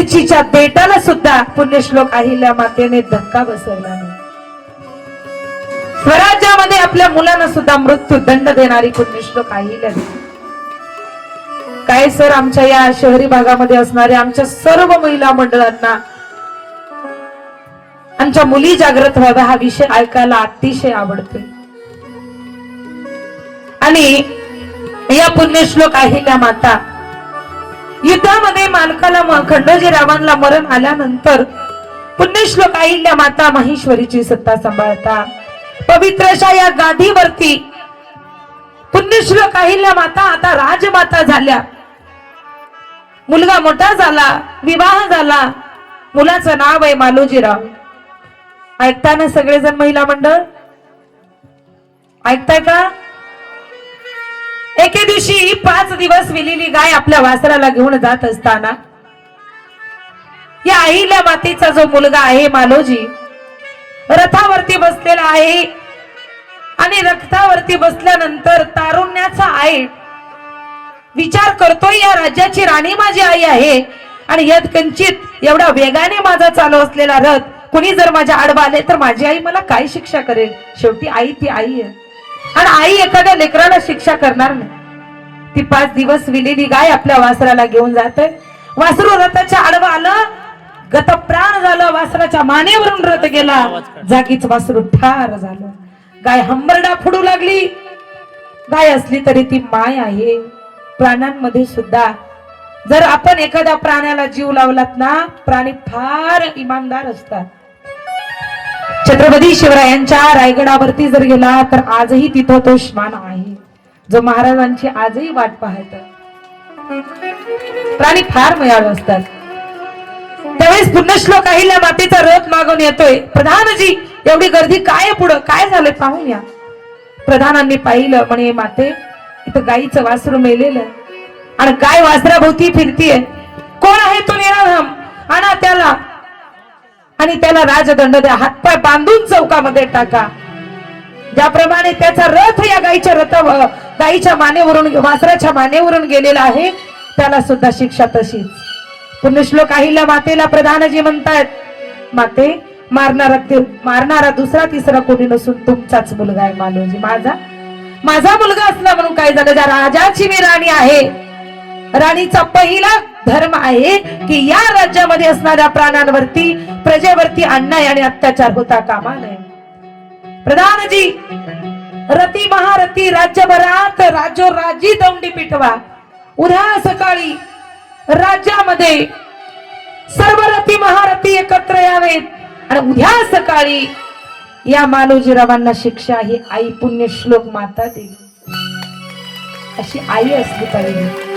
मिरचीच्या देठाला सुद्धा पुण्यश्लोक अहिल्या मातेने धक्का बसवला नाही. स्वराज्यामध्ये आपल्या मुलांना सुद्धा मृत्यू दंड देणारी पुण्यश्लोक अहिल्या. काय सर, आमच्या या शहरी भागामध्ये असणाऱ्या आमच्या सर्व महिला मंडळांना आमच्या मुली जागृत व्हाव्या हा विषय ऐकायला अतिशय आवडते. आणि या पुण्यश्लोक अहिल्या माता युद्धामध्ये मालकाला खंडोजी रावांना मरण आल्यानंतर पुण्यश्लोक अहिल्या माता माहेश्वरीची सत्ता सांभाळता पवित्र अशा या गादीवरती पुण्यश्लोक अहिल्या माता आता राजमाता झाल्या. मुलगा मोठा झाला, विवाह झाला, मुलाचं नाव आहे मालोजीराव. ऐकताना सगळेजण महिला मंडळ ऐकताय का? एके दिवशी 5 दिवस विलेली गाय आपल्या वासराला घेऊन जात असताना या अहिल्या मातेचा जो मुलगा आहे मालोजी रथावरती बसलेला आहे आणि रथावरती बसल्यानंतर तारुण्याचा आहे विचार करतोय, या राज्याची राणी माझी आई आहे आणि यत्किंचित एवढा वेगाने माझा चालू असलेला रथ कुणी जर माझ्या आडवा आले तर माझी आई मला काय शिक्षा करेल? शेवटी आई ती आई आहे आणि आई एखाद्या लेकराला शिक्षा करणार नाही. ती 5 दिवस विलेली गाय आपल्या वासराला घेऊन जाते. वासरू रथाच्या आडवा आलं, गतप्राण झालं, वासराच्या मानेवरून रथ गेला, जागीच वासरू ठार झालं. गाय हंबरडा फुडू लागली. गाय असली तरी ती माय आहे. प्राण्यांमध्ये सुद्धा जर आपण एखाद्या प्राण्याला जीव लावलात ना, प्राणी फार इमानदार असतात. छत्रपती शिवरायांच्या रायगडावरती जर गेला तर आजही तिथं तो श्वान आहे जो महाराजांची आजही वाट पाहतो. प्राणी फार मयाळू असतात. त्यावेळेस पुण्यश्लोक अहिल्या मातेचा रथ मागून येतोय. प्रधानजी, एवढी गर्दी काय पुढं, काय झालं पाहून या. प्रधानांनी पाहिलं, म्हणे माते इथं गाईचं वासरू मेलेलं आणि गाय वासराभोवती फिरतीये. कोण आहे तो निराधाम? आणा त्याला आणि त्याला राजदंड द्या, हातपाय बांधून चौकामध्ये टाका. ज्याप्रमाणे त्याचा रथ या गाईच्या मानेवरून वासराच्या मानेवरून गेलेला आहे त्याला सुद्धा शिक्षा तशीच. पुण्यश्लोक अहिल्या मातेला प्रधानजी म्हणतायत, माते मारणारा दुसरा तिसरा कोणी नसून तुमचाच मुलगा आहे मालोजी. माझा मुलगा असला म्हणून काय झालं? ज्या राजाची मी राणी आहे, राणीचा पहिला धर्म आहे की या राज्यामध्ये असणाऱ्या प्राण्यांवरती प्रजेवरती अन्याय आणि अत्याचार होता कामा नये. प्रधानजी, रती महारथी राज्यभरात राज्योराजी दौंडी पिटवा. उद्या सकाळी राज्यामध्ये सर्व रती महारथी एकत्र यावेत आणि उद्या सकाळी या मालोजीरावांना शिक्षा ही आई पुण्यश्लोक माता देईल. अशी आई असली पाहिजे.